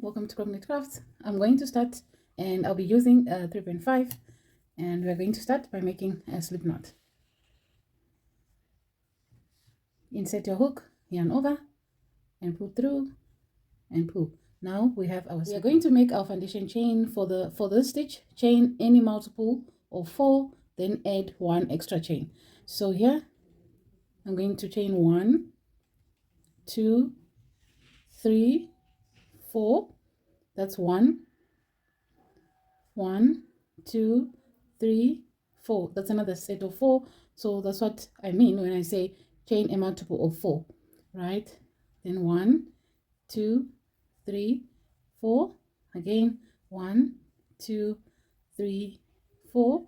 welcome to Crochet Crafts. I'm going to start and I'll be using 3.5 and we're going to start by making a slip knot. Insert your hook, yarn over and pull through and pull. Now we have our We are going to make our foundation chain for this stitch. Chain any multiple of 4, then add 1 extra chain. So here I'm going to chain 1, 2, 3, 4. That's 1, 2, 3, 4. That's another set of 4. So that's what I mean when I say chain a multiple of 4, right? Then 1, 2, 3, 4. Again, 1, 2, 3, 4.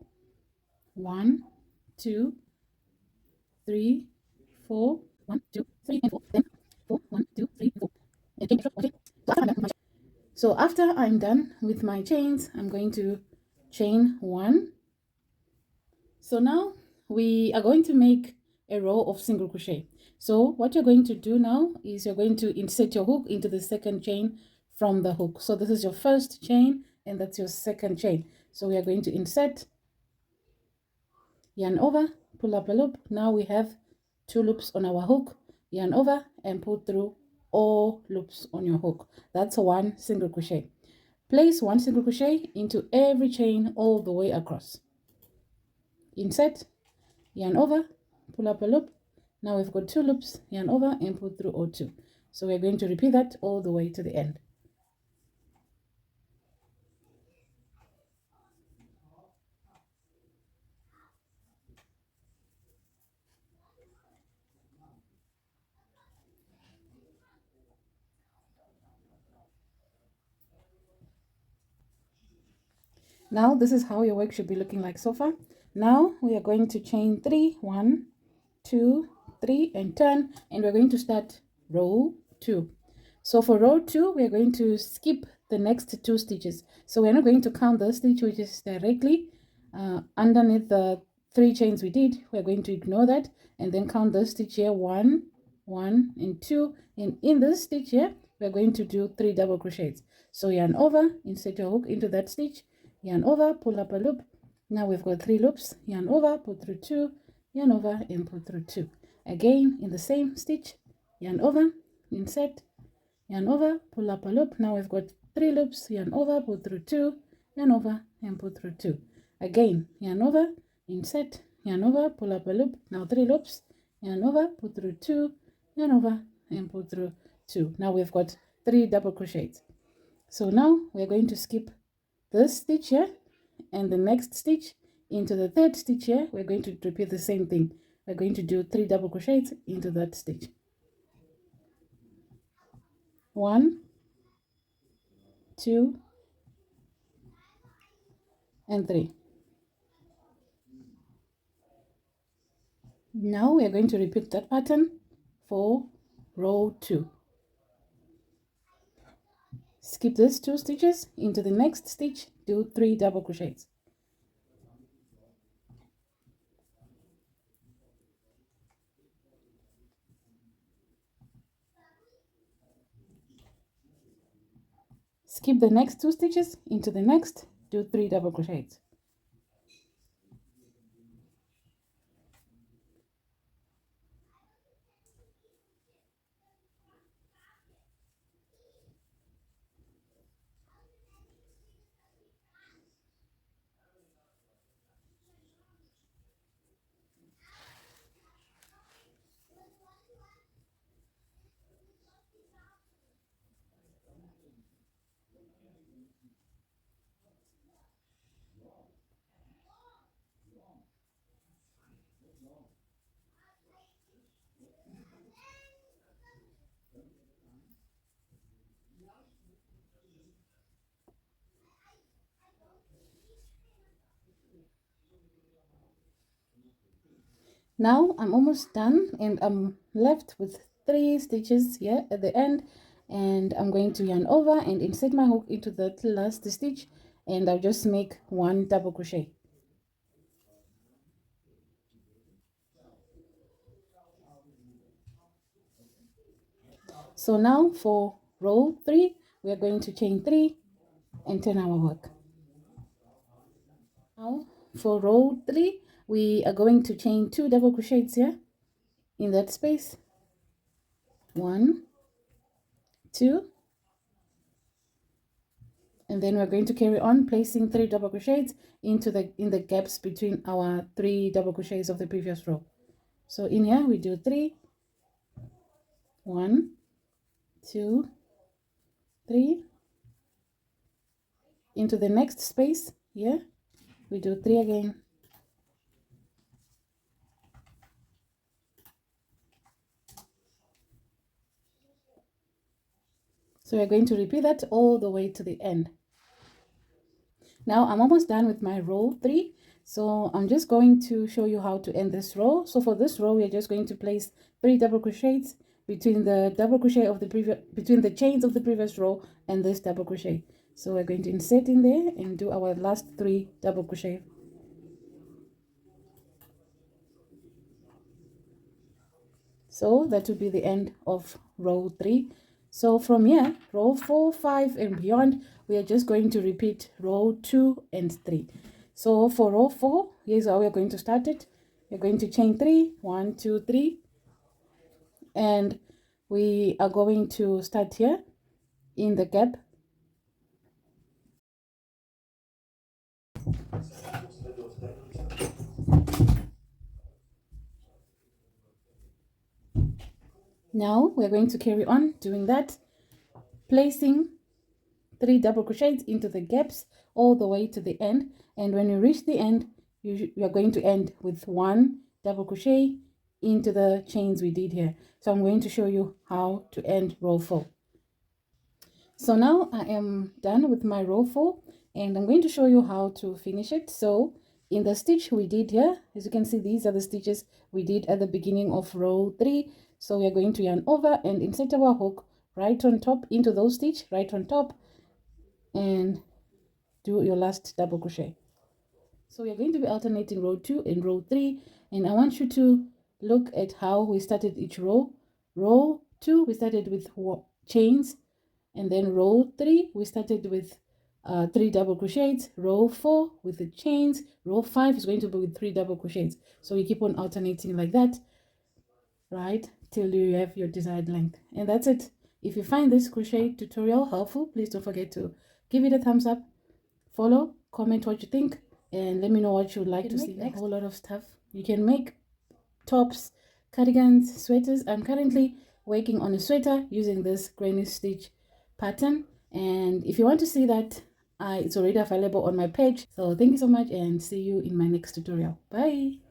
1, 2, 3, 4. 1, 2, 3, and 4. Then 4, 1, 2, 3, 4. Okay. So after I'm done with my chains, I'm going to chain 1. So now we are going to make a row of single crochet. So what you're going to do now is you're going to insert your hook into the second chain from the hook. So this is your first chain and that's your second chain. So we are going to insert, yarn over, pull up a loop. Now we have 2 loops on our hook, yarn over and pull through all loops on your hook. That's 1 single crochet. Place 1 single crochet into every chain all the way across. Insert, yarn over, pull up a loop. Now we've got 2 loops, yarn over and pull through all 2. So we're going to repeat that all the way to the end. Now this is how your work should be looking like so far. Now we are going to chain 3, 1, 2, 3 and turn, and we're going to start row 2. So for row 2 we're going to skip the next 2 stitches. So we're not going to count the stitch which is directly underneath the 3 chains we did. We're going to ignore that and then count the stitch here, 1, 1 and 2, and in this stitch here we're going to do 3 double crochets. So yarn over, insert your hook into that stitch, yarn over, pull up a loop. Now we've got 3 loops, yarn over, pull through 2, yarn over and pull through 2. Again in the same stitch, yarn over, insert, yarn over, pull up a loop. Now we've got 3 loops, yarn over, pull through 2, yarn over and pull through 2. Again, yarn over, insert, yarn over, pull up a loop. Now 3 loops, yarn over, pull through 2, yarn over and pull through 2. Now we've got 3 double crochets. So now we're going to skip this stitch here and the next stitch into the 3rd stitch here. We're going to repeat the same thing. We're going to do 3 double crochets into that stitch. 1, 2 and 3. Now we are going to repeat that pattern for row 2. Skip these 2 stitches into the next stitch, do 3 double crochets. Skip the next 2 stitches into the next, do 3 double crochets. Now I'm almost done and I'm left with 3 stitches here at the end, and I'm going to yarn over and insert my hook into that last stitch, and I'll just make 1 double crochet. So now for row 3 we are going to chain 3 and turn our work. Now for row 3, we are going to chain 2 double crochets here in that space. 1, 2, and then we're going to carry on placing 3 double crochets in the gaps between our 3 double crochets of the previous row. So in here we do 3, 1, 2, 3. Into the next space here we do 3 again. So we're going to repeat that all the way to the end. Now I'm almost done with my row 3, so I'm just going to show you how to end this row. So for this row, we're just going to place 3 double crochets between the double crochet of the previous, between the chains of the previous row and this double crochet. So we're going to insert in there and do our last 3 double crochet. So that will be the end of row 3. So from here, row 4, 5 and beyond, we are just going to repeat row 2 and 3. So for row 4, here's how we're going to start it. We're going to chain 3, 1, 2, 3, and we are going to start here in the gap. Now we're going to carry on doing that, placing 3 double crochets into the gaps all the way to the end, and when you reach the end, you are going to end with 1 double crochet into the chains we did here. So I'm going to show you how to end row 4. So now I am done with my row 4, and I'm going to show you how to finish it. So in the stitch we did here, as you can see, these are the stitches we did at the beginning of row 3. So we are going to yarn over and insert our hook right on top into those stitch, right on top, and do your last double crochet. So we are going to be alternating row 2 and row 3, and I want you to look at how we started each row. Row 2 we started with chains, and then row 3 we started with 3 double crochets. Row 4 with the chains. Row 5 is going to be with 3 double crochets. So you keep on alternating like that, right, till you have your desired length. And that's it. If you find this crochet tutorial helpful, please don't forget to give it a thumbs up, follow, comment what you think, and let me know what you would like to see next. A whole lot of stuff. You can make tops, cardigans, sweaters. I'm currently working on a sweater using this granny stitch pattern, and if you want to see that, it's already available on my page. So thank you so much, and see you in my next tutorial. Bye.